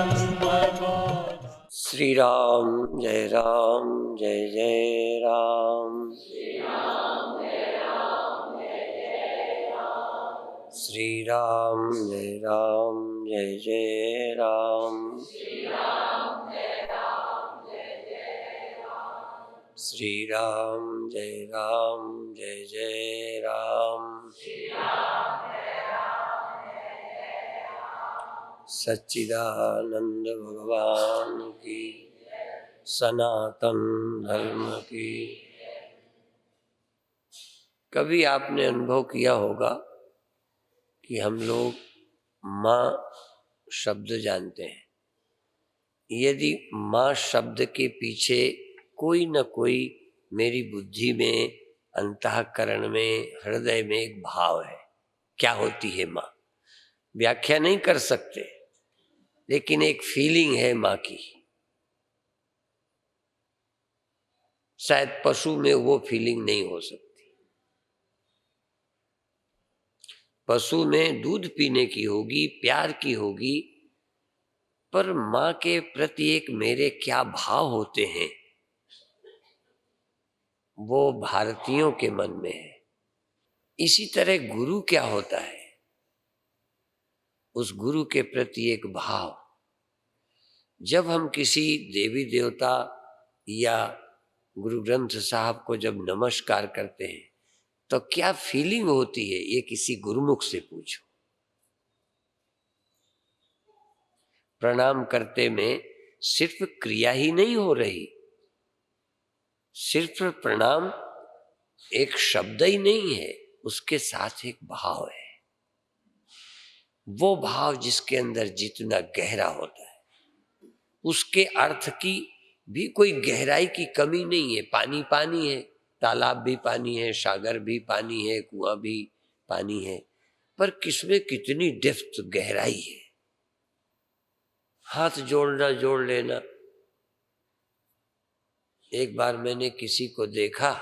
श्री राम जय जय राम। श्री राम जय जय राम। श्री राम जय जय राम। सच्चिदानंद भगवान की, सनातन धर्म की। कभी आपने अनुभव किया होगा कि हम लोग माँ शब्द जानते हैं, यदि माँ शब्द के पीछे कोई न कोई मेरी बुद्धि में, अंतःकरण में, हृदय में एक भाव है। क्या होती है माँ, व्याख्या नहीं कर सकते, लेकिन एक फीलिंग है माँ की। शायद पशु में वो फीलिंग नहीं हो सकती। पशु में दूध पीने की होगी, प्यार की होगी, पर माँ के प्रति एक मेरे क्या भाव होते हैं, वो भारतीयों के मन में है। इसी तरह गुरु क्या होता है, उस गुरु के प्रति एक भाव। जब हम किसी देवी देवता या गुरु ग्रंथ साहब को जब नमस्कार करते हैं तो क्या फीलिंग होती है, ये किसी गुरुमुख से पूछो। प्रणाम करते में सिर्फ क्रिया ही नहीं हो रही, सिर्फ प्रणाम एक शब्द ही नहीं है, उसके साथ एक भाव है। वो भाव जिसके अंदर जितना गहरा होता है, उसके अर्थ की भी कोई गहराई की कमी नहीं है। पानी पानी है, तालाब भी पानी है, सागर भी पानी है, कुआं भी पानी है, पर किसमें कितनी डेप्थ, गहराई है। हाथ जोड़ना, जोड़ लेना। एक बार मैंने किसी को देखा,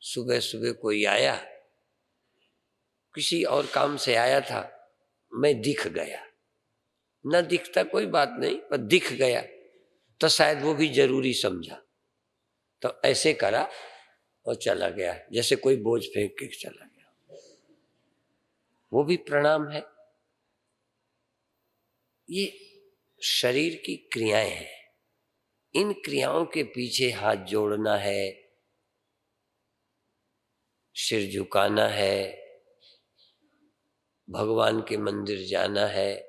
सुबह सुबह कोई आया, किसी और काम से आया था, मैं दिख गया। न दिखता कोई बात नहीं, पर दिख गया तो शायद वो भी जरूरी समझा, तो ऐसे करा और चला गया, जैसे कोई बोझ फेंक के चला गया। वो भी प्रणाम है। ये शरीर की क्रियाएं हैं, इन क्रियाओं के पीछे हाथ जोड़ना है, सिर झुकाना है, भगवान के मंदिर जाना है।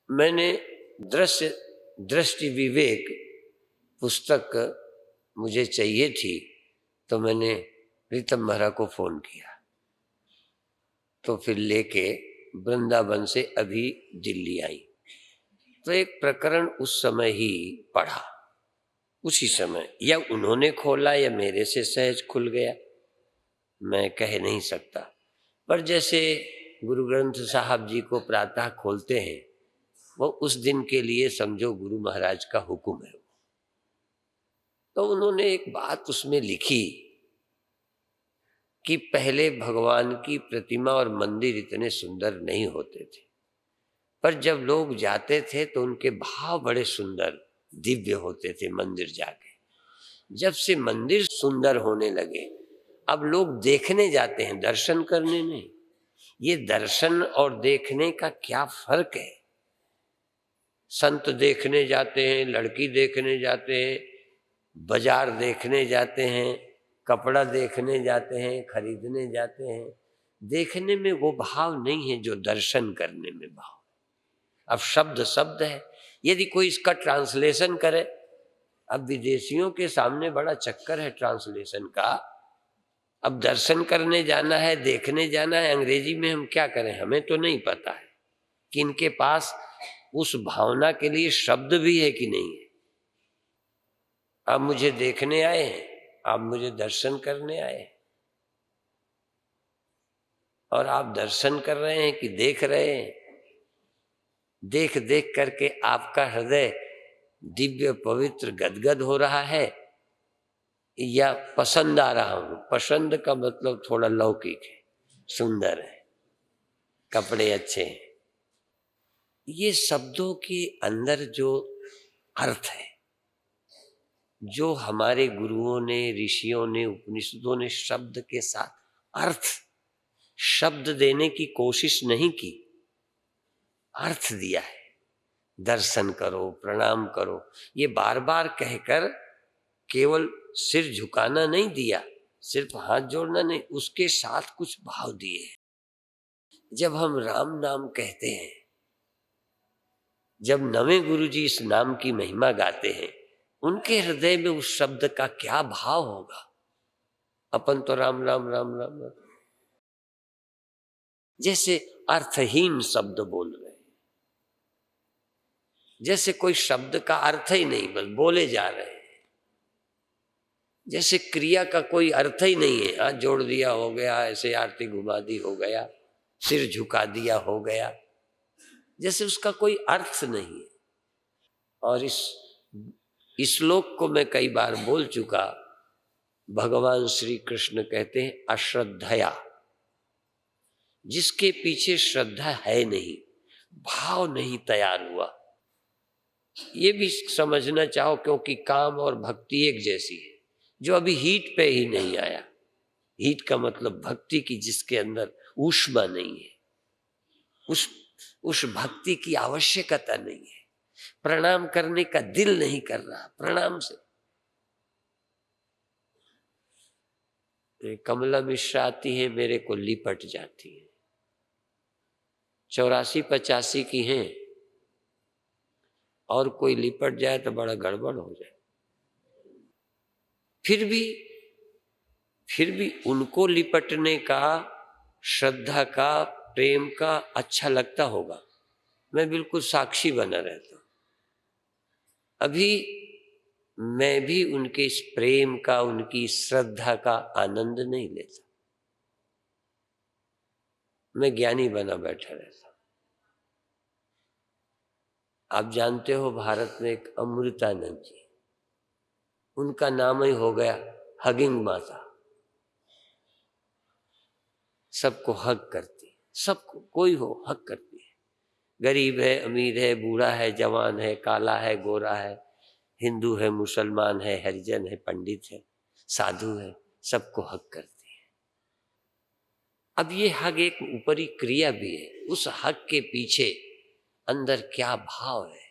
मैंने दृष्टि विवेक पुस्तक मुझे चाहिए थी, तो मैंने प्रीतम महाराज को फोन किया, तो फिर लेके वृंदावन से अभी दिल्ली आई। तो एक प्रकरण उस समय ही पढ़ा, उसी समय, या उन्होंने खोला या मेरे से सहज खुल गया, मैं कह नहीं सकता। पर जैसे गुरु ग्रंथ साहब जी को प्रातः खोलते हैं, वो उस दिन के लिए समझो गुरु महाराज का हुक्म है। तो उन्होंने एक बात उसमें लिखी कि पहले भगवान की प्रतिमा और मंदिर इतने सुंदर नहीं होते थे, पर जब लोग जाते थे तो उनके भाव बड़े सुंदर दिव्य होते थे मंदिर जाके। जब से मंदिर सुंदर होने लगे, अब लोग देखने जाते हैं, दर्शन करने नहीं। ये दर्शन और देखने का क्या फर्क है। संत देखने जाते हैं, लड़की देखने जाते हैं, बाजार देखने जाते हैं, कपड़ा देखने जाते हैं, खरीदने जाते हैं। देखने में वो भाव नहीं है जो दर्शन करने में भाव। अब शब्द शब्द है, यदि कोई इसका ट्रांसलेशन करे, अब विदेशियों के सामने बड़ा चक्कर है ट्रांसलेशन का। अब दर्शन करने जाना है, देखने जाना है, अंग्रेजी में हम क्या करें, हमें तो नहीं पता है कि इनके पास उस भावना के लिए शब्द भी है कि नहीं है। आप मुझे देखने आए हैं, आप मुझे दर्शन करने आए हैं, और आप दर्शन कर रहे हैं कि देख रहे हैं। देख देख करके आपका हृदय दिव्य पवित्र गदगद हो रहा है, या पसंद आ रहा हूं। पसंद का मतलब थोड़ा लौकिक है, सुंदर है, कपड़े अच्छे हैं, ये शब्दों के अंदर जो अर्थ है, जो हमारे गुरुओं ने, ऋषियों ने, उपनिषदों ने शब्द के साथ अर्थ, शब्द देने की कोशिश नहीं की, अर्थ दिया है। दर्शन करो, प्रणाम करो, ये बार बार कहकर केवल सिर झुकाना नहीं दिया, सिर्फ हाथ जोड़ना नहीं, उसके साथ कुछ भाव दिए। जब हम राम नाम कहते हैं, जब नवे गुरुजी इस नाम की महिमा गाते हैं, उनके हृदय में उस शब्द का क्या भाव होगा। अपन तो राम राम राम राम राम जैसे अर्थहीन शब्द बोल रहे हैं, जैसे कोई शब्द का अर्थ ही नहीं, बस बोले जा रहे हैं, जैसे क्रिया का कोई अर्थ ही नहीं है। हाथ जोड़ दिया हो गया, ऐसे आरती घुमा दी हो गया, सिर झुका दिया हो गया, जैसे उसका कोई अर्थ नहीं है। और इस श्लोक को मैं कई बार बोल चुका। भगवान श्री कृष्ण कहते हैं अश्रद्धया, जिसके पीछे श्रद्धा है नहीं, भाव नहीं तैयार हुआ। ये भी समझना चाहो, क्योंकि काम और भक्ति एक जैसी है। जो अभी हीट पे ही नहीं आया, हीट का मतलब भक्ति की जिसके अंदर ऊष्मा नहीं है, उस भक्ति की आवश्यकता नहीं है, प्रणाम करने का दिल नहीं कर रहा, प्रणाम से। कमला मिश्रा आती है, मेरे को लिपट जाती है। 84-85 की हैं, और कोई लिपट जाए तो बड़ा गड़बड़ हो जाए। फिर भी उनको लिपटने का, श्रद्धा का, प्रेम का अच्छा लगता होगा। मैं बिल्कुल साक्षी बना रहता हूं। अभी मैं भी उनके इस प्रेम का, उनकी श्रद्धा का आनंद नहीं लेता। मैं ज्ञानी बना बैठा रहता। आप जानते हो, भारत में एक अमृतानंद जी, उनका नाम ही हो गया हगिंग माता। सबको हग करती, सबको, कोई हो हग करती है। गरीब है, अमीर है, बूढ़ा है, जवान है, काला है, गोरा है, हिंदू है, मुसलमान है, हरिजन है, पंडित है, साधु है, सबको हग करती है। अब ये हग एक ऊपरी क्रिया भी है। उस हग के पीछे अंदर क्या भाव है,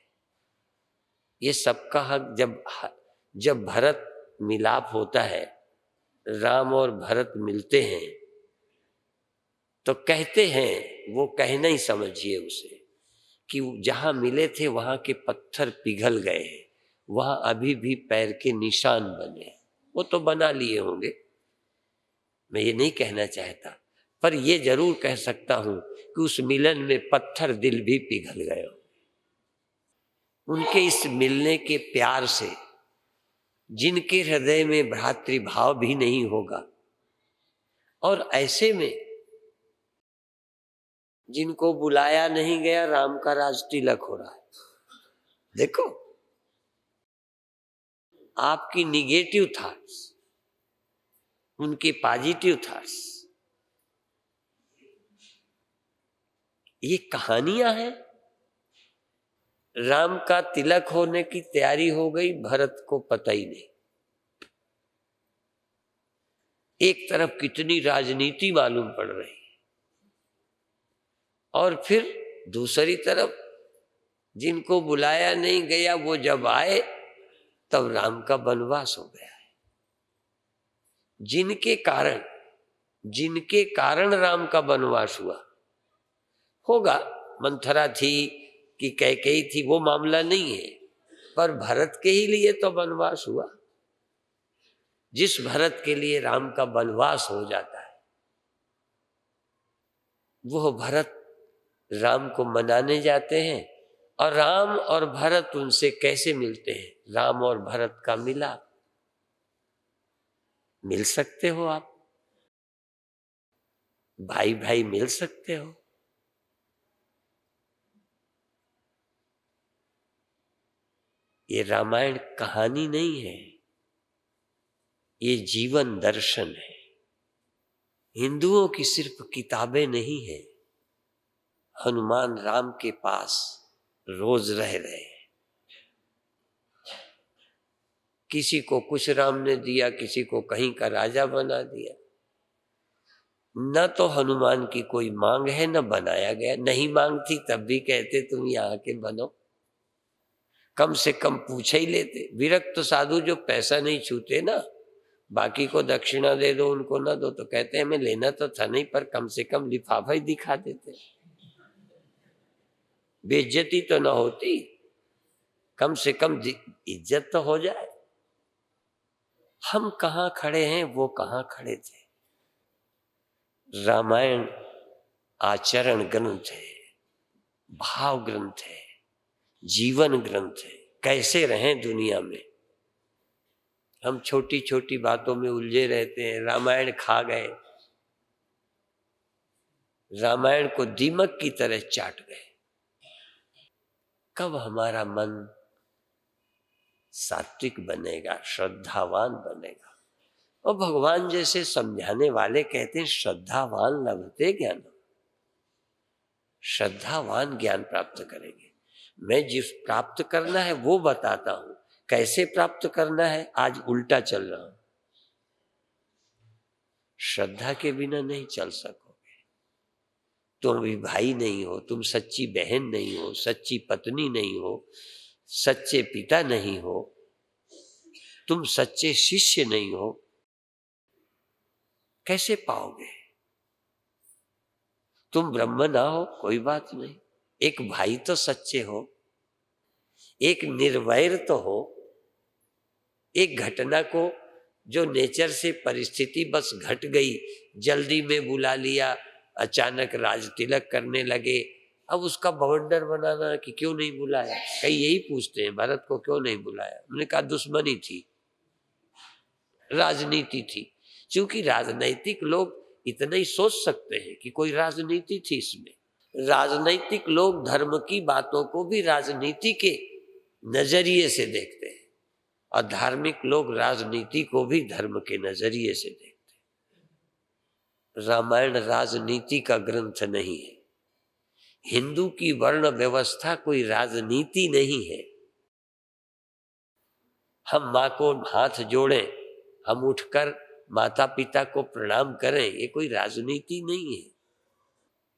ये सबका हक। जब भरत मिलाप होता है, राम और भरत मिलते हैं, तो कहते हैं, वो कहना ही समझिए उसे, कि जहां मिले थे वहां के पत्थर पिघल गए हैं, वहां अभी भी पैर के निशान बने। वो तो बना लिए होंगे, मैं ये नहीं कहना चाहता, पर ये जरूर कह सकता हूं कि उस मिलन में पत्थर दिल भी पिघल गए हो। उनके इस मिलने के प्यार से, जिनके हृदय में भ्रातृभाव भी नहीं होगा, और ऐसे में जिनको बुलाया नहीं गया, राम का राज तिलक हो रहा है। देखो, आपकी निगेटिव थॉट्स, उनके पॉजिटिव थॉट्स, ये कहानियां हैं। राम का तिलक होने की तैयारी हो गई, भरत को पता ही नहीं। एक तरफ कितनी राजनीति मालूम पड़ रही, और फिर दूसरी तरफ जिनको बुलाया नहीं गया, वो जब आए तब राम का वनवास हो गया है। जिनके कारण राम का वनवास हुआ होगा, मंथरा थी कि कैकेयी थी, वो मामला नहीं है, पर भरत के ही लिए तो वनवास हुआ। जिस भरत के लिए राम का वनवास हो जाता है, वो भरत राम को मनाने जाते हैं, और राम और भरत उनसे कैसे मिलते हैं। राम और भरत का मिलाप। मिल सकते हो आप, भाई भाई मिल सकते हो। ये रामायण कहानी नहीं है, ये जीवन दर्शन है। हिंदुओं की सिर्फ किताबें नहीं है। हनुमान राम के पास रोज रह रहे हैं। किसी को कुछ राम ने दिया, किसी को कहीं का राजा बना दिया। न तो हनुमान की कोई मांग है, न बनाया गया। नहीं मांग थी तब भी कहते तुम यहाँ के बनो। कम से कम पूछ ही लेते। विरक्त साधु जो पैसा नहीं छूते ना, बाकी को दक्षिणा दे दो उनको ना दो, तो कहते हैं हमें लेना तो था नहीं, पर कम से कम लिफाफा ही दिखा देते, बेइज्जती तो ना होती, कम से कम इज्जत तो हो जाए। हम कहाँ खड़े हैं, वो कहाँ खड़े थे। रामायण आचरण ग्रंथ है, भाव ग्रंथ है, जीवन ग्रंथ है। कैसे रहें दुनिया में। हम छोटी छोटी बातों में उलझे रहते हैं। रामायण खा गए, रामायण को दीमक की तरह चाट गए। कब हमारा मन सात्विक बनेगा, श्रद्धावान बनेगा। और भगवान जैसे समझाने वाले कहते हैं श्रद्धावान लभते ज्ञान। श्रद्धावान ज्ञान प्राप्त करेंगे। मैं जिस प्राप्त करना है वो बताता हूं, कैसे प्राप्त करना है आज उल्टा चल रहा हूं। श्रद्धा के बिना नहीं चल सकोगे। तुम अभी भाई नहीं हो, तुम सच्ची बहन नहीं हो, सच्ची पत्नी नहीं हो, सच्चे पिता नहीं हो, तुम सच्चे शिष्य नहीं हो, कैसे पाओगे। तुम ब्रह्म ना हो कोई बात नहीं, एक भाई तो सच्चे हो, एक निर्वैर तो हो। एक घटना को जो नेचर से परिस्थिति बस घट गई, जल्दी में बुला लिया, अचानक राज तिलक करने लगे, अब उसका बवंडर बनाना कि क्यों नहीं बुलाया। कई यही पूछते हैं भरत को क्यों नहीं बुलाया। उन्होंने कहा दुश्मनी थी, राजनीति थी। क्योंकि राजनैतिक लोग इतना ही सोच सकते हैं कि कोई राजनीति थी इसमें। राजनैतिक लोग धर्म की बातों को भी राजनीति के नजरिए से देखते हैं, और धार्मिक लोग राजनीति को भी धर्म के नजरिए से देखते हैं। रामायण राजनीति का ग्रंथ नहीं है। हिंदू की वर्ण व्यवस्था कोई राजनीति नहीं है। हम माँ को हाथ जोड़ें, हम उठकर माता पिता को प्रणाम करें, ये कोई राजनीति नहीं है।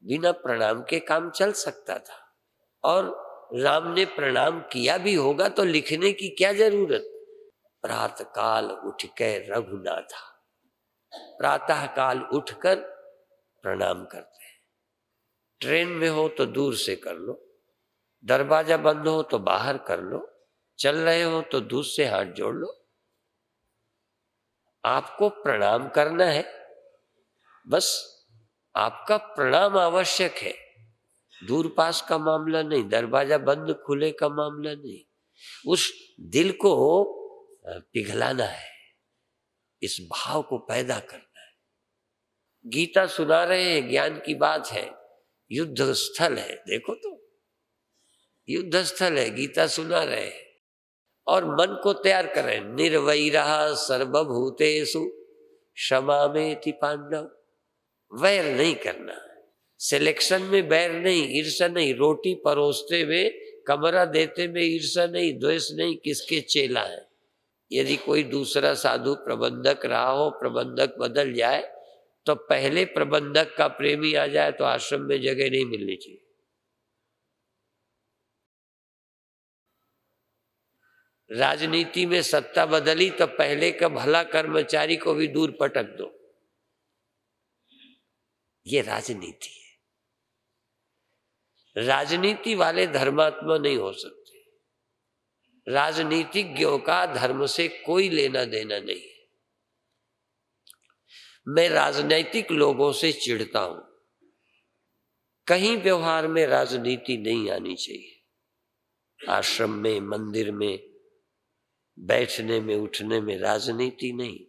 बिना प्रणाम के काम चल सकता था। और राम ने प्रणाम किया भी होगा तो लिखने की क्या जरूरत। प्रातः काल उठ के रघुनाथा, प्रातः काल उठकर प्रणाम करते हैं। ट्रेन में हो तो दूर से कर लो, दरवाजा बंद हो तो बाहर कर लो, चल रहे हो तो दूर से हाथ जोड़ लो। आपको प्रणाम करना है, बस आपका प्रणाम आवश्यक है। दूर पास का मामला नहीं, दरवाजा बंद खुले का मामला नहीं। उस दिल को पिघलाना है, इस भाव को पैदा करना है। गीता सुना रहे हैं, ज्ञान की बात है, युद्ध स्थल है, देखो तो युद्ध स्थल है, गीता सुना रहे हैं। और मन को तैयार करें। निर्वैरः सर्वभूतेषु क्षमामेति पांडव। वैर नहीं करना, सिलेक्शन में बैर नहीं, ईर्ष्या नहीं, रोटी परोसते में, कमरा देते में ईर्ष्या नहीं, द्वेष नहीं, किसके चेला है। यदि कोई दूसरा साधु प्रबंधक रहा हो, प्रबंधक बदल जाए तो पहले प्रबंधक का प्रेमी आ जाए तो आश्रम में जगह नहीं मिलनी चाहिए। राजनीति में सत्ता बदली तो पहले का भला कर्मचारी को भी दूर पटक दो, ये राजनीति है। राजनीति वाले धर्मात्मा नहीं हो सकते। राजनीतिज्ञों का धर्म से कोई लेना देना नहीं है। मैं राजनीतिक लोगों से चिढ़ता हूं। कहीं व्यवहार में राजनीति नहीं आनी चाहिए। आश्रम में, मंदिर में, बैठने में, उठने में राजनीति नहीं,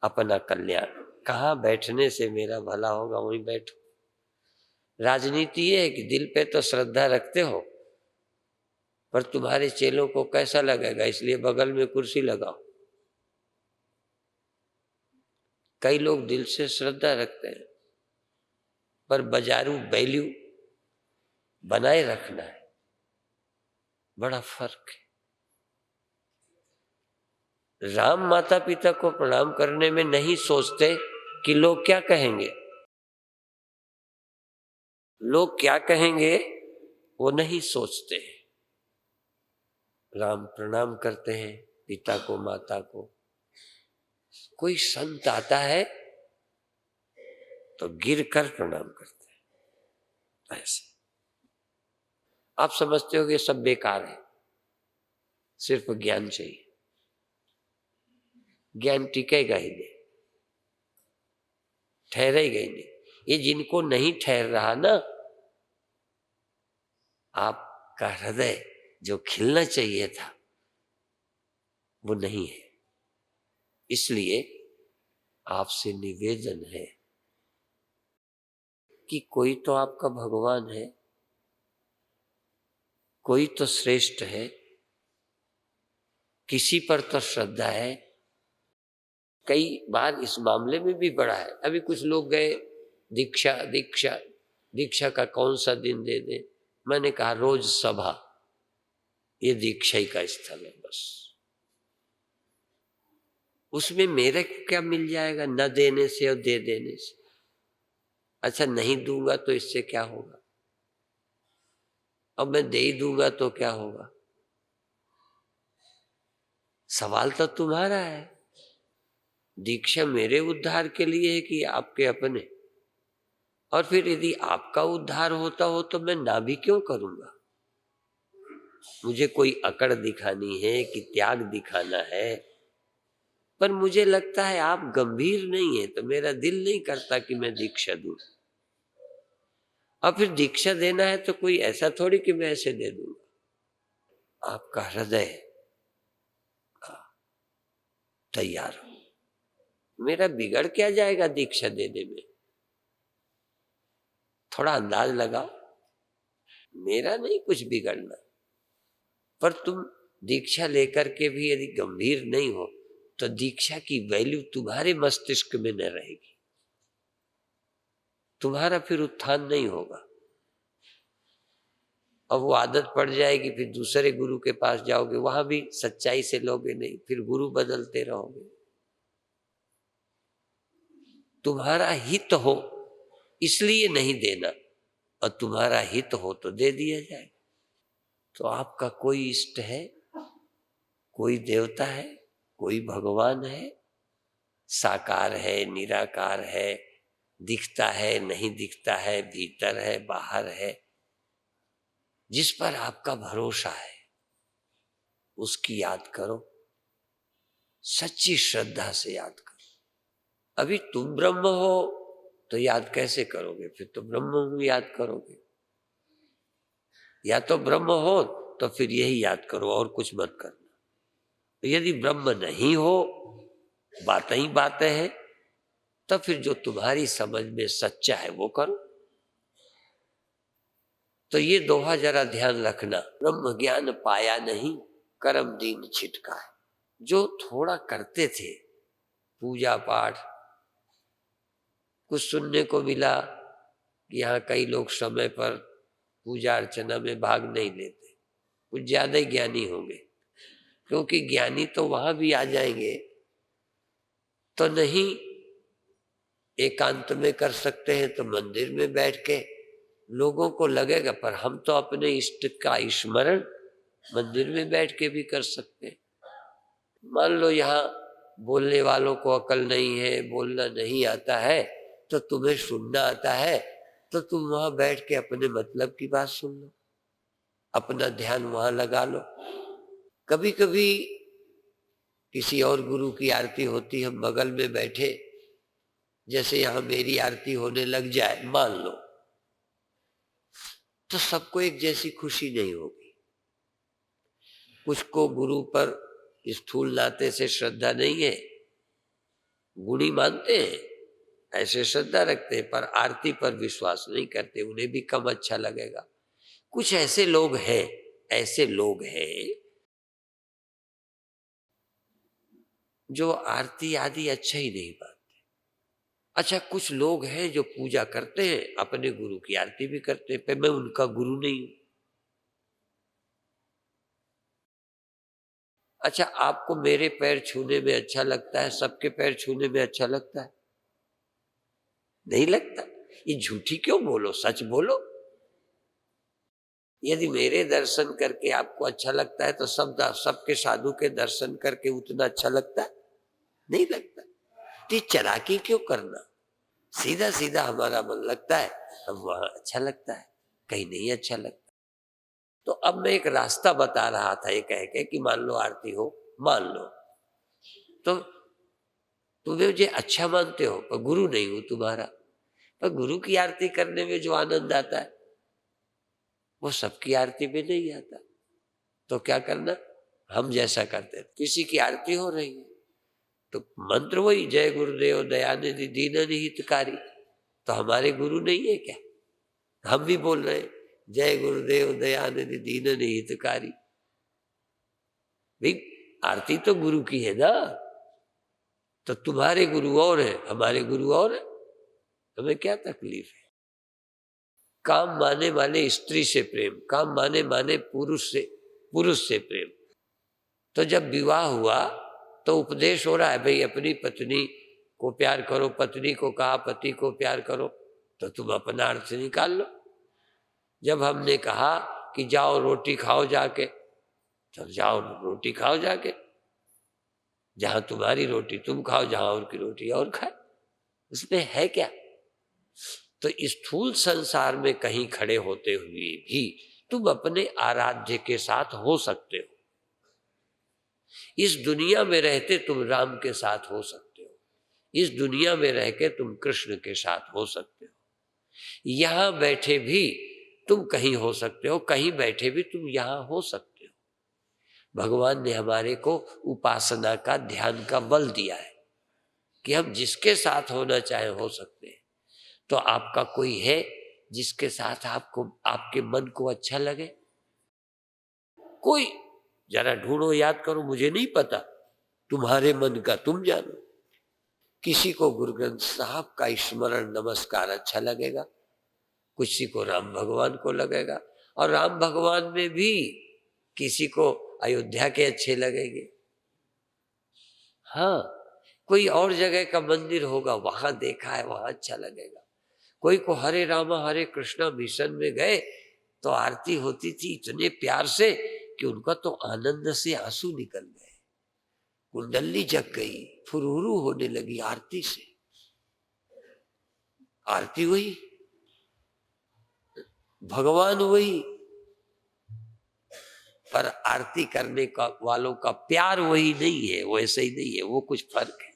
अपना कल्याण। कहाँ बैठने से मेरा भला होगा वहीं बैठो। राजनीति ये है कि दिल पे तो श्रद्धा रखते हो, पर तुम्हारे चेलों को कैसा लगेगा, इसलिए बगल में कुर्सी लगाओ। कई लोग दिल से श्रद्धा रखते हैं, पर बाजारू वैल्यू बनाए रखना है। बड़ा फर्क है। राम माता पिता को प्रणाम करने में नहीं सोचते कि लोग क्या कहेंगे, लोग क्या कहेंगे वो नहीं सोचते। राम प्रणाम करते हैं पिता को, माता को। कोई संत आता है तो गिर कर प्रणाम करते हैं। ऐसे आप समझते हो कि सब बेकार है, सिर्फ ज्ञान चाहिए। ज्ञान टिकेगा ही नहीं, ठहरेगा ही नहीं। ये जिनको नहीं ठहर रहा ना, आपका हृदय जो खिलना चाहिए था वो नहीं है। इसलिए आपसे निवेदन है कि कोई तो आपका भगवान है, कोई तो श्रेष्ठ है, किसी पर तो श्रद्धा है। कई बार इस मामले में भी बड़ा है। अभी कुछ लोग गए दीक्षा दीक्षा दीक्षा का कौन सा दिन दे दे। मैंने कहा रोज सभा, ये दीक्षा ही का स्थल है बस। उसमें मेरे को क्या मिल जाएगा न देने से और दे देने से। अच्छा नहीं दूंगा तो इससे क्या होगा, अब मैं दे ही दूंगा तो क्या होगा। सवाल तो तुम्हारा है। दीक्षा मेरे उद्धार के लिए है कि आपके अपने। और फिर यदि आपका उद्धार होता हो तो मैं ना भी क्यों करूंगा। मुझे कोई अकड़ दिखानी है कि त्याग दिखाना है, पर मुझे लगता है आप गंभीर नहीं है तो मेरा दिल नहीं करता कि मैं दीक्षा दूं। और फिर दीक्षा देना है तो कोई ऐसा थोड़ी कि मैं ऐसे दे दूंगा। आपका हृदय तैयार हो। मेरा बिगड़ क्या जाएगा दीक्षा देने में, थोड़ा अंदाज लगाओ। मेरा नहीं कुछ बिगड़ना, पर तुम दीक्षा लेकर के भी यदि गंभीर नहीं हो तो दीक्षा की वैल्यू तुम्हारे मस्तिष्क में न रहेगी, तुम्हारा फिर उत्थान नहीं होगा। अब वो आदत पड़ जाएगी, फिर दूसरे गुरु के पास जाओगे, वहां भी सच्चाई से लोगे नहीं, फिर गुरु बदलते रहोगे। तुम्हारा हित हो इसलिए नहीं देना, और तुम्हारा हित हो तो दे दिया जाए। तो आपका कोई इष्ट है, कोई देवता है, कोई भगवान है, साकार है निराकार है, दिखता है नहीं दिखता है, भीतर है बाहर है, जिस पर आपका भरोसा है उसकी याद करो, सच्ची श्रद्धा से याद करो। अभी तुम ब्रह्म हो तो याद कैसे करोगे, फिर तो ब्रह्म हूं याद करोगे। या तो ब्रह्म हो तो फिर यही याद करो और कुछ मत करना। यदि ब्रह्म नहीं हो, बातें ही बातें हैं, तो फिर जो तुम्हारी समझ में सच्चा है वो करो। तो ये दोहा जरा ध्यान रखना, ब्रह्म ज्ञान पाया नहीं, कर्म दीन छिटका है। जो थोड़ा करते थे पूजा पाठ, कुछ सुनने को मिला कि यहाँ कई लोग समय पर पूजा अर्चना में भाग नहीं लेते, कुछ ज्यादा ही ज्ञानी होंगे। क्योंकि ज्ञानी तो वहां भी आ जाएंगे तो नहीं एकांत में कर सकते हैं तो मंदिर में बैठ के लोगों को लगेगा, पर हम तो अपने इष्ट का स्मरण मंदिर में बैठ के भी कर सकते हैं। मान लो यहाँ बोलने वालों को अकल नहीं है, बोलना नहीं आता है, तो तुम्हें सुनना आता है, तो तुम वहां बैठ के अपने मतलब की बात सुन लो, अपना ध्यान वहां लगा लो। कभी कभी किसी और गुरु की आरती होती, हम बगल में बैठे, जैसे यहां मेरी आरती होने लग जाए मान लो, तो सबको एक जैसी खुशी नहीं होगी। कुछ को गुरु पर स्थूल नाते से श्रद्धा नहीं है, गुणी मानते हैं, ऐसे श्रद्धा रखते हैं, पर आरती पर विश्वास नहीं करते, उन्हें भी कम अच्छा लगेगा। कुछ ऐसे लोग हैं, ऐसे लोग हैं जो आरती आदि अच्छा ही नहीं पाते। अच्छा कुछ लोग हैं जो पूजा करते हैं, अपने गुरु की आरती भी करते हैं, पर मैं उनका गुरु नहीं हूं। अच्छा, आपको मेरे पैर छूने में अच्छा लगता है, सबके पैर छूने में अच्छा लगता है? नहीं लगता। ये झूठी क्यों बोलो, सच बोलो। यदि मेरे दर्शन करके आपको अच्छा लगता है तो सबके साधु के दर्शन करके उतना अच्छा लगता है? नहीं लगता। तो ये चालाकी क्यों करना? सीधा सीधा हमारा मन लगता है, हम वहां अच्छा लगता है, कहीं नहीं अच्छा लगता। तो अब मैं एक रास्ता बता रहा था ये कह के कि मान लो आरती हो, मान लो, तो तुम्हें मुझे अच्छा मानते हो पर गुरु नहीं हूं तुम्हारा, पर गुरु की आरती करने में जो आनंद आता है वो सबकी आरती में नहीं आता। तो क्या करना? हम जैसा करते थे, किसी की आरती हो रही है तो मंत्र वही, जय गुरुदेव दयानिधि दीनहि हितकारी। तो हमारे गुरु नहीं है क्या? हम भी बोल रहे हैं जय गुरुदेव दयानिधि दीनहि हितकारी। भाई आरती तो गुरु की है ना। तो तुम्हारे गुरु और है, हमारे गुरु और है, हमें क्या तकलीफ है? काम माने माने स्त्री से प्रेम, काम माने माने पुरुष से प्रेम। तो जब विवाह हुआ तो उपदेश हो रहा है भाई अपनी पत्नी को प्यार करो, पत्नी को कहा पति को प्यार करो, तो तुम अपना अर्थ निकाल लो। जब हमने कहा कि जाओ रोटी खाओ जाके, तो जाओ रोटी खाओ जाके, जहां तुम्हारी रोटी तुम खाओ, जहां और की रोटी और खाए, उसमें है क्या? तो इस स्थूल संसार में कहीं खड़े होते हुए भी तुम अपने आराध्य के साथ हो सकते हो। इस दुनिया में रहते तुम राम के साथ हो सकते हो, इस दुनिया में रह के तुम कृष्ण के साथ हो सकते हो, यहां बैठे भी तुम कहीं हो सकते हो, कहीं बैठे भी तुम यहां हो सकते हो। भगवान ने हमारे को उपासना का, ध्यान का बल दिया है कि हम जिसके साथ होना चाहे हो सकते हैं। तो आपका कोई है जिसके साथ आपको, आपके मन को अच्छा लगे? कोई? जरा ढूंढो, याद करो, मुझे नहीं पता, तुम्हारे मन का तुम जानो। किसी को गुरु ग्रंथ साहब का स्मरण नमस्कार अच्छा लगेगा, किसी को राम भगवान को लगेगा, और राम भगवान में भी किसी को अयोध्या के अच्छे लगेंगे। हाँ, कोई और जगह का मंदिर होगा, वहां देखा है वहां अच्छा लगेगा। कोई को हरे रामा हरे कृष्णा मिशन में गए तो आरती होती थी इतने प्यार से कि उनका तो आनंद से आंसू निकल गए, कुंडली जग गई, फुरहुरु होने लगी आरती से। आरती वही, भगवान वही, पर आरती करने का वालों का प्यार वही नहीं है, वो ऐसे ही नहीं है, वो कुछ फर्क है।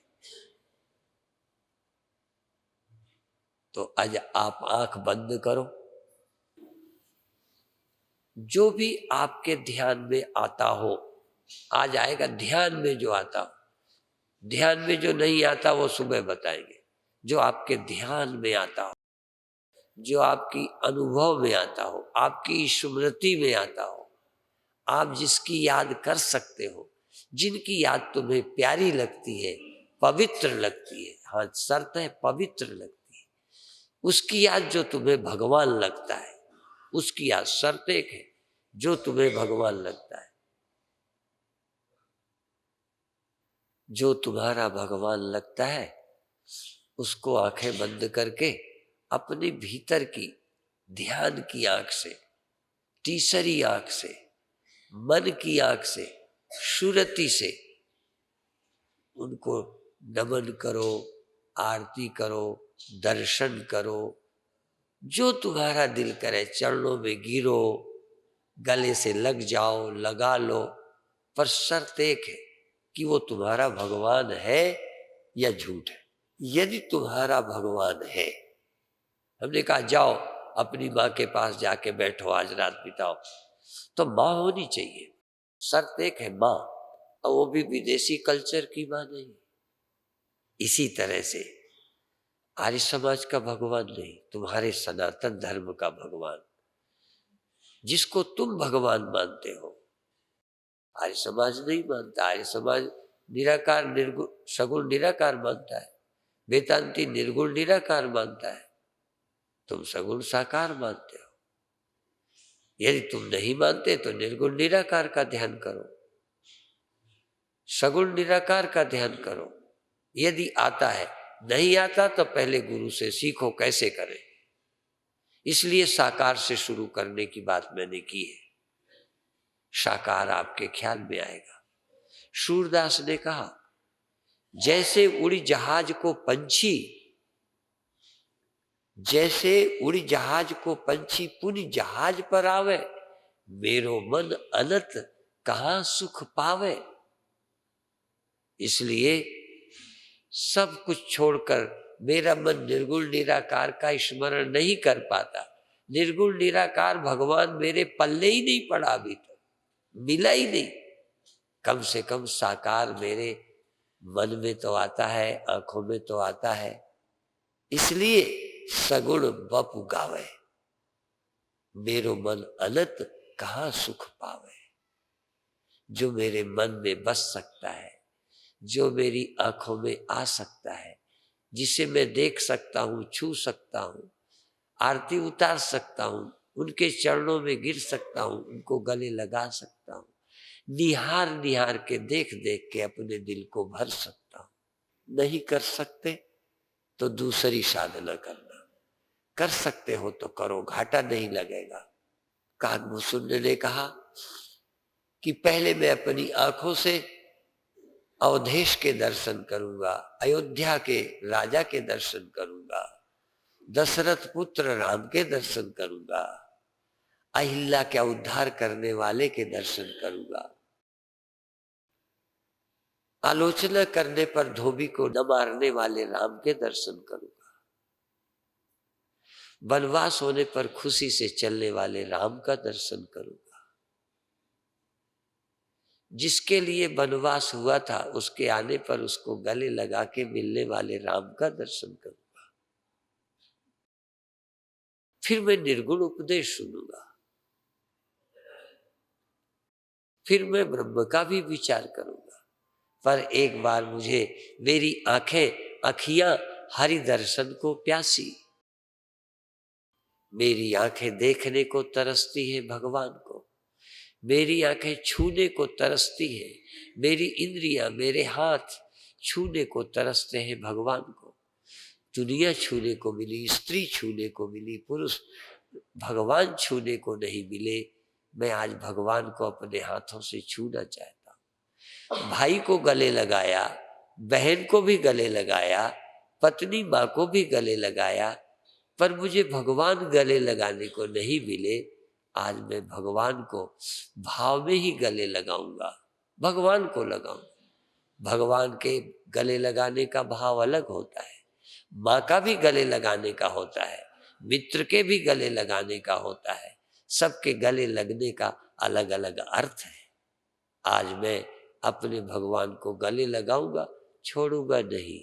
तो आज आप आंख बंद करो, जो भी आपके ध्यान में आता हो आ जाएगा। ध्यान में जो आता हो, ध्यान में जो नहीं आता वो सुबह बताएंगे। जो आपके ध्यान में आता हो, जो आपकी अनुभव में आता हो, आपकी स्मृति में आता हो, आप जिसकी याद कर सकते हो, जिनकी याद तुम्हें प्यारी लगती है, पवित्र लगती है, हाँ शर्त है पवित्र लगती है, उसकी याद जो तुम्हें भगवान लगता है, उसकी याद शर्त एक है, जो तुम्हें भगवान लगता है। जो तुम्हारा भगवान लगता है उसको आंखें बंद करके अपने भीतर की ध्यान की आंख से, तीसरी आंख से, मन की आंख से, सुरति से उनको नमन करो, आरती करो, दर्शन करो। जो तुम्हारा दिल करे चरणों में गिरो, गले से लग जाओ, लगा लो, पर शर्त एक है कि वो तुम्हारा भगवान है या झूठ है। यदि तुम्हारा भगवान है, हमने कहा जाओ अपनी माँ के पास जाके बैठो, आज रात बिताओ, तो माँ होनी चाहिए। शर्त एक है माँ, और वो भी विदेशी कल्चर की माँ नहीं। इसी तरह से आर्य समाज का भगवान नहीं, तुम्हारे सनातन धर्म का भगवान, जिसको तुम भगवान मानते हो, आर्य समाज नहीं मानता। आर्य समाज निराकार निर्गुण सगुण निराकार मानता है, वेदांती निर्गुण निराकार मानता है, तुम सगुण साकार मानते हो। यदि तुम नहीं मानते तो निर्गुण निराकार का ध्यान करो। सगुण निराकार का ध्यान करो। यदि आता है, नहीं आता तो पहले गुरु से सीखो कैसे करें। इसलिए साकार से शुरू करने की बात मैंने की है, साकार आपके ख्याल में आएगा। सूरदास ने कहा, जैसे उड़ी जहाज को पंछी, जैसे उड़ी जहाज को पंछी पुनि जहाज पर आवे, मेरो मन अनत कहाँ सुख पावे। इसलिए सब कुछ छोड़कर मेरा मन निर्गुण निराकार का स्मरण नहीं कर पाता। निर्गुण निराकार भगवान मेरे पल्ले ही नहीं पड़ा, अभी तक मिला ही नहीं। कम से कम साकार मेरे मन में तो आता है, आंखों में तो आता है। इसलिए सगुण बपु गावे, मेरो मन अनंत कहाँ सुख पावे। जो मेरे मन में बस सकता है, जो मेरी आंखों में आ सकता है, जिसे मैं देख सकता हूं, छू सकता हूं, आरती उतार सकता हूं, उनके चरणों में गिर सकता हूं, उनको गले लगा सकता हूं, निहार निहार के देख देख के अपने दिल को भर सकता हूं। नहीं कर सकते तो दूसरी साधना करना, कर सकते हो तो करो, घाटा नहीं लगेगा। कागभूषुंड ने कहा कि पहले मैं अपनी आंखों से अवधेश के दर्शन करूंगा, अयोध्या के राजा के दर्शन करूंगा, दशरथ पुत्र राम के दर्शन करूंगा, अहिल्या का उद्धार करने वाले के दर्शन करूंगा, आलोचना करने पर धोबी को न मारने वाले राम के दर्शन करूंगा, वनवास होने पर खुशी से चलने वाले राम का दर्शन करूंगा, जिसके लिए वनवास हुआ था उसके आने पर उसको गले लगा के मिलने वाले राम का दर्शन करूंगा। फिर मैं निर्गुण उपदेश सुनूंगा, फिर मैं ब्रह्म का भी विचार करूंगा। पर एक बार मुझे मेरी अखियां हरि दर्शन को प्यासी, मेरी आंखें देखने को तरसती है भगवान को, मेरी आंखें छूने को तरसती है, मेरी इंद्रियां, मेरे हाथ छूने को तरसते हैं भगवान को। दुनिया छूने को मिली, स्त्री छूने को मिली, पुरुष, भगवान छूने को नहीं मिले। मैं आज भगवान को अपने हाथों से छूना चाहता हूँ। भाई को गले लगाया, बहन को भी गले लगाया, पत्नी माँ को भी गले लगाया, पर मुझे भगवान गले लगाने को नहीं मिले। आज मैं भगवान को भाव में ही गले लगाऊंगा, भगवान को लगाऊंगा। भगवान के गले लगाने का भाव अलग होता है, माँ का भी गले लगाने का होता है, मित्र के भी गले लगाने का होता है, सबके गले लगने का अलग अलग अर्थ है। आज मैं अपने भगवान को गले लगाऊंगा, छोड़ूंगा नहीं,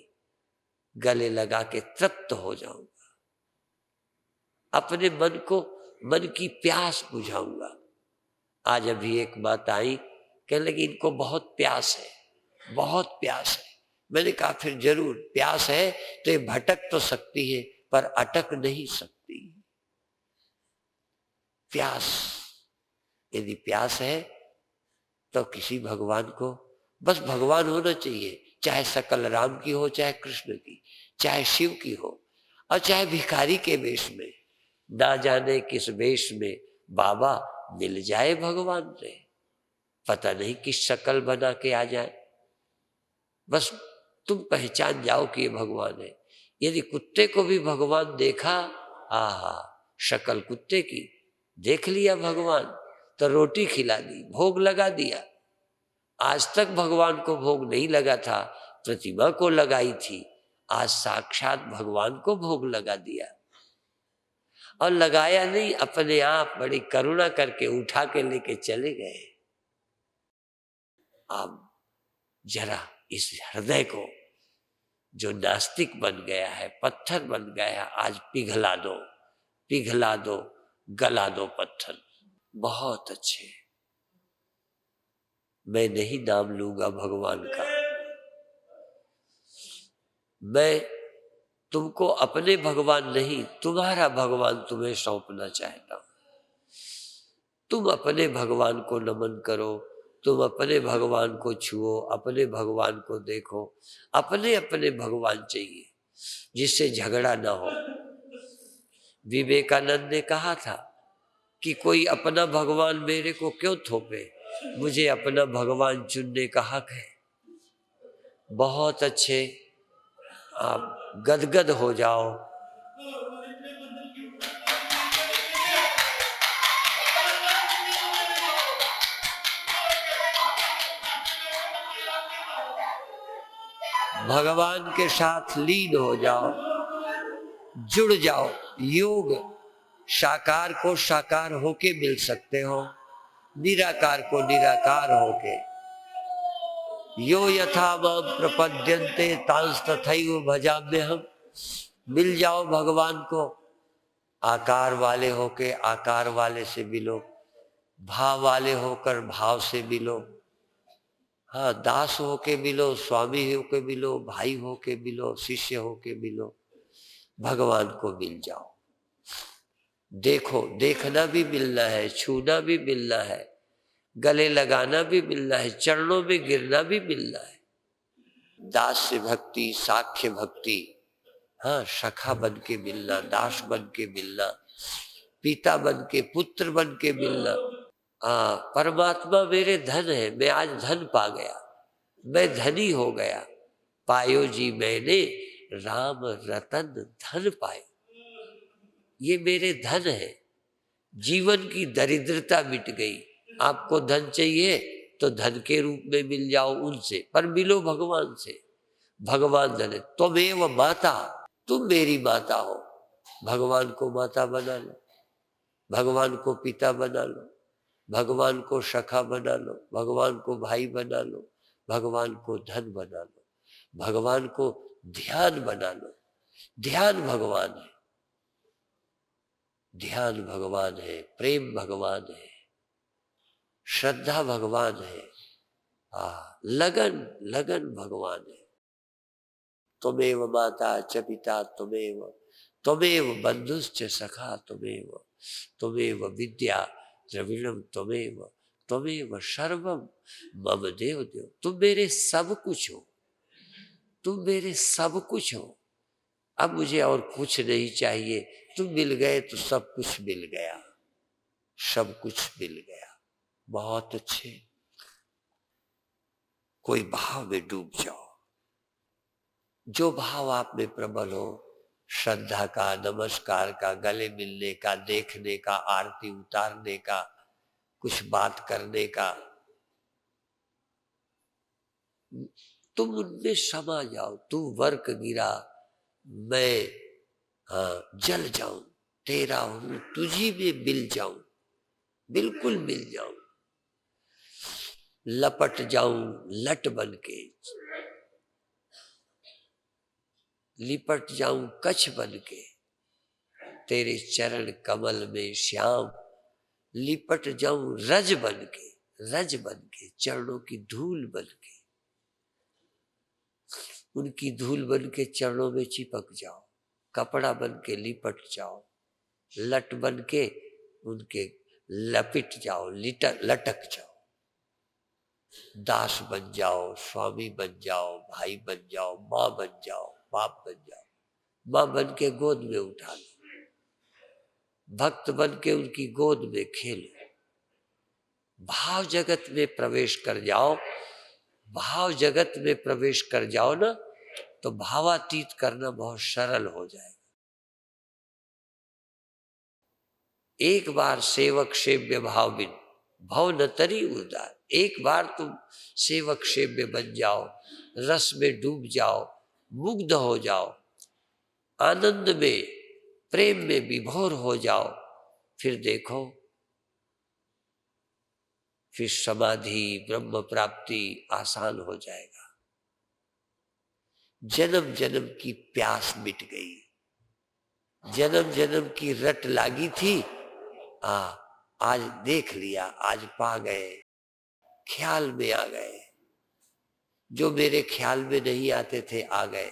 गले लगा के तृप्त हो जाऊंगा, अपने मन की प्यास बुझाऊंगा। आज अभी एक बात आई, कहने लगी इनको बहुत प्यास है, बहुत प्यास है। मैंने कहा फिर जरूर प्यास है तो ये भटक तो सकती है पर अटक नहीं सकती। प्यास, यदि प्यास है तो किसी भगवान को, बस भगवान होना चाहिए, चाहे सकल राम की हो, चाहे कृष्ण की, चाहे शिव की हो, और चाहे भिखारी के वेश में, ना जाने किस वेश में बाबा मिल जाए भगवान से, पता नहीं किस शक्ल बना के आ जाए, बस तुम पहचान जाओ कि ये भगवान है। यदि कुत्ते को भी भगवान देखा, आहा, शक्ल कुत्ते की, देख लिया भगवान तो रोटी खिला दी, भोग लगा दिया। आज तक भगवान को भोग नहीं लगा था, प्रतिमा को लगाई थी, आज साक्षात भगवान को भोग लगा दिया। और लगाया नहीं, अपने आप बड़ी करुणा करके उठा के लेके चले गए। आप जरा इस हृदय को जो नास्तिक बन गया है, पत्थर बन गया है, आज पिघला दो, पिघला दो, गला दो पत्थर। बहुत अच्छे, मैं नहीं नाम लूंगा भगवान का, मैं तुमको अपने भगवान नहीं, तुम्हारा भगवान तुम्हें सौंपना चाहता हूं। तुम अपने भगवान को नमन करो, तुम अपने भगवान को छुओ, अपने भगवान को देखो, अपने अपने भगवान चाहिए जिससे झगड़ा ना हो। विवेकानंद ने कहा था कि कोई अपना भगवान मेरे को क्यों थोपे, मुझे अपना भगवान चुनने का हक है। बहुत अच्छे, आप गदगद हो जाओ। भगवान के साथ लीन हो जाओ, जुड़ जाओ। योग साकार को साकार होके मिल सकते हो, निराकार को निराकार होके। यो यथा माम प्रपद्यन्ते तांस तथैव भजाम्यहम्। मिल जाओ भगवान को, आकार वाले होके आकार वाले से मिलो, भाव वाले होकर भाव से मिलो। हाँ, दास होके मिलो, स्वामी होके मिलो, भाई होके मिलो, शिष्य होके मिलो, भगवान को मिल जाओ। देखो, देखना भी मिलना है, छूना भी मिलना है, गले लगाना भी मिलना है, चरणों में गिरना भी मिलना है। दास्य भक्ति, साख्य भक्ति, हाँ, सखा बन के मिलना, दास बन के मिलना, पिता बन के, पुत्र बन के मिलना। परमात्मा मेरे धन है, मैं आज धन पा गया, मैं धनी हो गया। पायो जी मैंने राम रतन धन पायो, ये मेरे धन है। जीवन की दरिद्रता मिट गई। आपको धन चाहिए तो धन के रूप में मिल जाओ उनसे, पर मिलो भगवान से। भगवान धन है। त्वमेव माता, तुम मेरी माता हो। भगवान को माता बना लो, भगवान को पिता बना लो, भगवान को सखा बना लो, भगवान को भाई बना लो, भगवान को धन बना लो, भगवान को ध्यान बना लो। ध्यान भगवान है, ध्यान भगवान है, प्रेम भगवान है, श्रद्धा भगवान है, लगन लगन भगवान है। त्वमेव माता च पिता त्वमेव, त्वमेव बंधुश्च सखा त्वमेव, त्वमेव विद्या द्रविणम त्वमेव, त्वमेव सर्वम मम देव देव। तुम मेरे सब कुछ हो, तुम मेरे सब कुछ हो। अब मुझे और कुछ नहीं चाहिए। तुम मिल गए तो सब कुछ मिल गया, सब कुछ मिल गया। बहुत अच्छे। कोई भाव में डूब जाओ, जो भाव आप में प्रबल हो, श्रद्धा का, नमस्कार का, गले मिलने का, देखने का, आरती उतारने का, कुछ बात करने का, तुम उनमें समा जाओ। तू वर्क गिरा मैं जल जाऊं, तेरा हूं तुझी में मिल जाऊं, बिल्कुल मिल जाऊं। लपट जाऊं लट बन के, लिपट जाऊं कच्छ बन के, तेरे चरण कमल में श्याम। लिपट जाऊं रज बन के, रज बन के, चरणों की धूल बन के, उनकी धूल बन के चरणों में चिपक जाओ। कपड़ा बन के लिपट जाओ, लट बन के उनके लपिट जाओ, लटक जाओ। दास बन जाओ, स्वामी बन जाओ, भाई बन जाओ, माँ बन जाओ, बाप बन जाओ। माँ बन के गोद में उठा लो, भक्त बन के उनकी गोद में खेलो। भाव जगत में प्रवेश कर जाओ, भाव जगत में प्रवेश कर जाओ ना, तो भावातीत करना बहुत सरल हो जाएगा। एक बार सेवक सेव्य भाव बिन भव न तरी उदार। एक बार तुम सेवक सेव्य बन जाओ, रस में डूब जाओ, मुग्ध हो जाओ, आनंद में, प्रेम में विभोर हो जाओ, फिर देखो, फिर समाधि, ब्रह्म प्राप्ति आसान हो जाएगा। जन्म जन्म की प्यास मिट गई, जन्म जन्म की रट लागी थी, आज देख लिया, आज पा गए, ख्याल में आ गए। जो मेरे ख्याल में नहीं आते थे आ गए,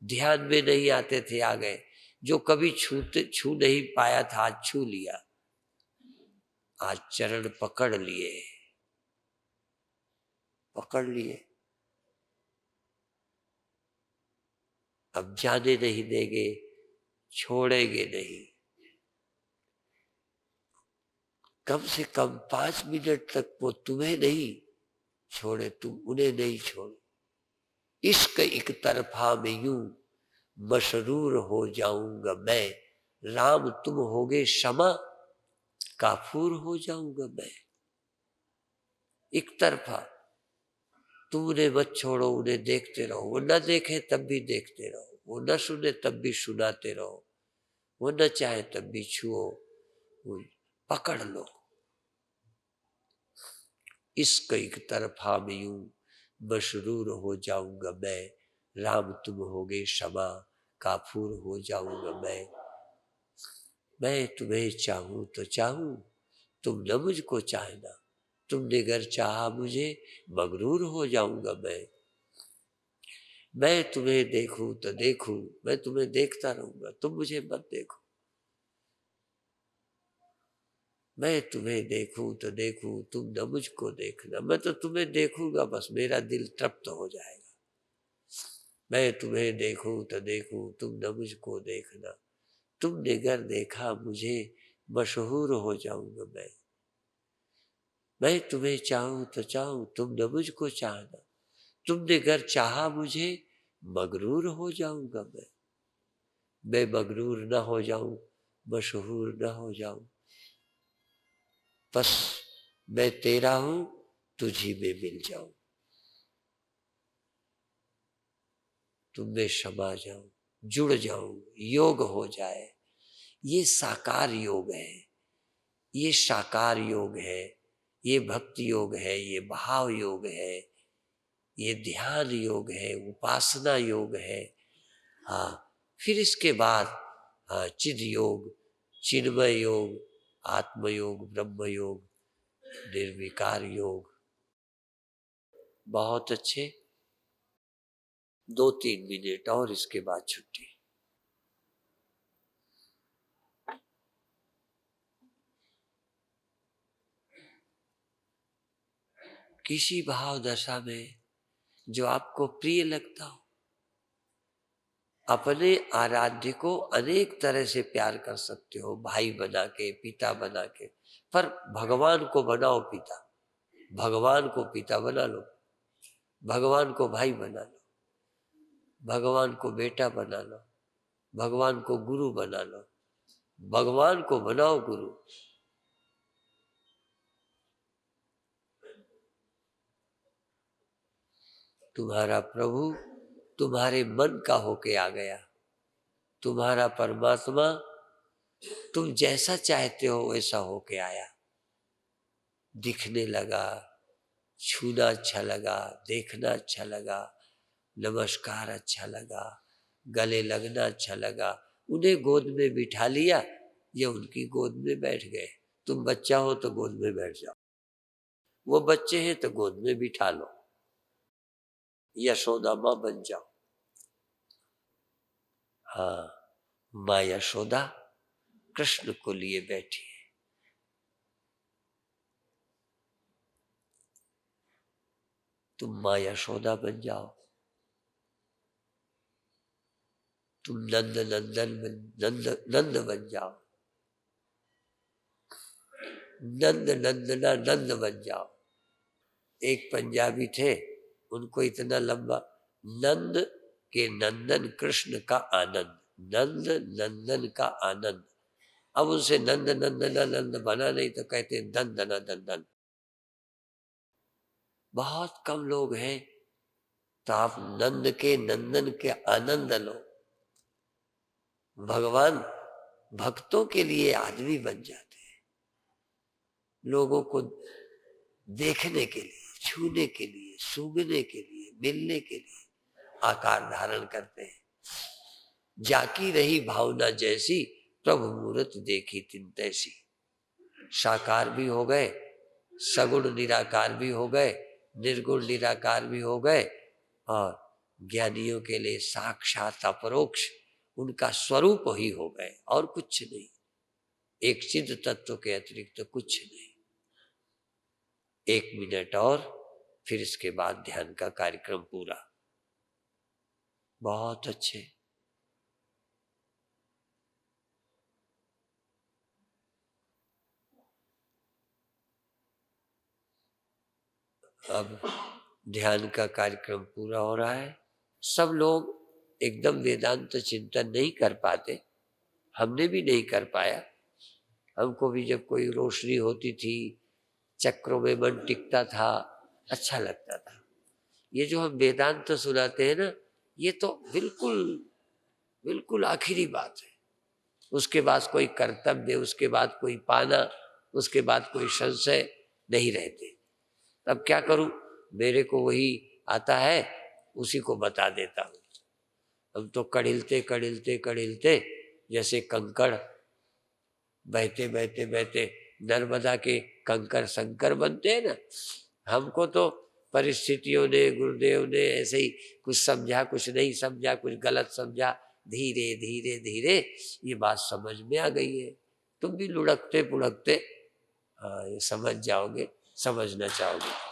ध्यान में नहीं आते थे आ गए, जो कभी छू नहीं पाया था आज छू लिया, आज चरण पकड़ लिए। पकड़ लिए, अब जाने नहीं देंगे, छोड़ेंगे नहीं। कम से कम 5 मिनट तक वो तुम्हें नहीं छोड़े, तुम उन्हें नहीं छोड़ो। इश्क एक तरफा में यूं मशरूर हो जाऊंगा मैं, राम तुम होगे क्षमा, काफूर हो जाऊंगा मैं। एक तरफा, तुम उन्हें मत छोड़ो, उन्हें देखते रहो, वो न देखे तब भी देखते रहो, वो न सुने तब भी सुनाते रहो, वो न चाहे तब भी छुओ, वो पकड़ लो। इश्क एक तरफा में यूं मशरूर हो जाऊंगा मैं, राम तुम होगे क्षमा, काफूर हो जाऊंगा मैं तुम्हें चाहूं तो चाहूं, तुम न मुझको चाहना, तुमने अगर चाहा मुझे, मगरूर हो जाऊंगा मैं तुम्हें देखूं तो देखूं, मैं तुम्हें देखता रहूंगा, तुम मुझे मत देखो। मैं तुम्हें देखूं तो देखूं, तुम न मुझको देखना, मैं तो तुम्हें देखूंगा, बस मेरा दिल तृप्त हो जाएगा। मैं तुम्हें देखूं तो देखूं, तुम न मुझको देखना, तुमने अगर देखा मुझे, मशहूर हो जाऊंगा मैं तुम्हें चाहूं तो चाहूं, तुम न मुझको चाहना, तुमने अगर चाहा मुझे, मगरूर हो जाऊंगा मैं मगरूर न हो जाऊं, मशहूर न हो जाऊं, बस मैं तेरा हूं, तुझी में मिल जाऊं, तुम में समा जाऊं, जुड़ जाऊं, योग हो जाए। ये साकार योग है, ये साकार योग है, ये भक्ति योग है, ये भाव योग है, ये ध्यान योग है, उपासना योग है। हाँ, फिर इसके बाद चिद योग, चिन्मय योग, आत्मयोग, ब्रह्म योग, निर्विकार योग। बहुत अच्छे, 2-3 मिनट और इसके बाद छुट्टी। किसी भाव दशा में जो आपको प्रिय लगता हो, अपने आराध्य को अनेक तरह से प्यार कर सकते हो, भाई बना के, पिता बना के, पर भगवान को बनाओ पिता, भगवान को पिता बना लो, भगवान को भाई बना लो, भगवान को बेटा बना लो, भगवान को गुरु बना लो, भगवान को बनाओ गुरु। तुम्हारा प्रभु तुम्हारे मन का होके आ गया, तुम्हारा परमात्मा तुम जैसा चाहते हो वैसा होके आया, दिखने लगा, छूना अच्छा लगा, देखना अच्छा लगा, नमस्कार अच्छा लगा, गले लगना अच्छा लगा, उन्हें गोद में बिठा लिया, ये उनकी गोद में बैठ गए। तुम बच्चा हो तो गोद में बैठ जाओ, वो बच्चे हैं तो गोद में बिठा लो, यशोदा माँ बन जाओ। हाँ, माँ यशोदा कृष्ण को लिए बैठी है। तुम माँ यशोदा बन जाओ, तुम नंद नंदन नंद बन जाओ, नंद नंदना नंद बन जाओ। एक पंजाबी थे, उनको इतना लंबा, नंद के नंदन कृष्ण का आनंद, नंद नंदन का आनंद। अब उनसे नंद नंदना नंद बना नहीं तो कहते दंदना दंदन। बहुत कम लोग हैं, तो आप नंद के नंदन के आनंद लो। भगवान भक्तों के लिए आदमी बन जाते हैं, लोगों को देखने के लिए, छूने के लिए, सूंघने के लिए, मिलने के लिए आकार धारण करते हैं। जाकी रही भावना जैसी, प्रभु मूरत देखी तिन तैसी। साकार भी हो गए, सगुण निराकार भी हो गए, निर्गुण निराकार भी हो गए, और ज्ञानियों के लिए साक्षात अपरोक्ष उनका स्वरूप ही हो गए, और कुछ नहीं। एक सिद्ध तत्व के अतिरिक्त तो कुछ नहीं। 1 मिनट और, फिर इसके बाद ध्यान का कार्यक्रम पूरा। बहुत अच्छे। अब ध्यान का कार्यक्रम पूरा हो रहा है। सब लोग एकदम वेदांत चिंतन नहीं कर पाते, हमने भी नहीं कर पाया। हमको भी जब कोई रोशनी होती थी, चक्रों में मन टिकता था, अच्छा लगता था। ये जो हम वेदांत सुनाते हैं ना, ये तो बिल्कुल बिल्कुल आखिरी बात है। उसके बाद कोई कर्तव्य, उसके बाद कोई पाना, उसके बाद कोई संशय नहीं रहते। तब क्या करूं, मेरे को वही आता है, उसी को बता देता हूं। हम तो कड़िलते कड़िलते कड़िलते जैसे कंकड़, बहते बहते बहते नर्मदा के कंकर संकर बनते हैं ना, हमको तो परिस्थितियों ने, गुरुदेव ने ऐसे ही कुछ समझा, कुछ नहीं समझा, कुछ गलत समझा, धीरे धीरे धीरे ये बात समझ में आ गई है। तुम भी लुढ़कते पुढ़कते हाँ ये समझ जाओगे, समझना चाहोगे।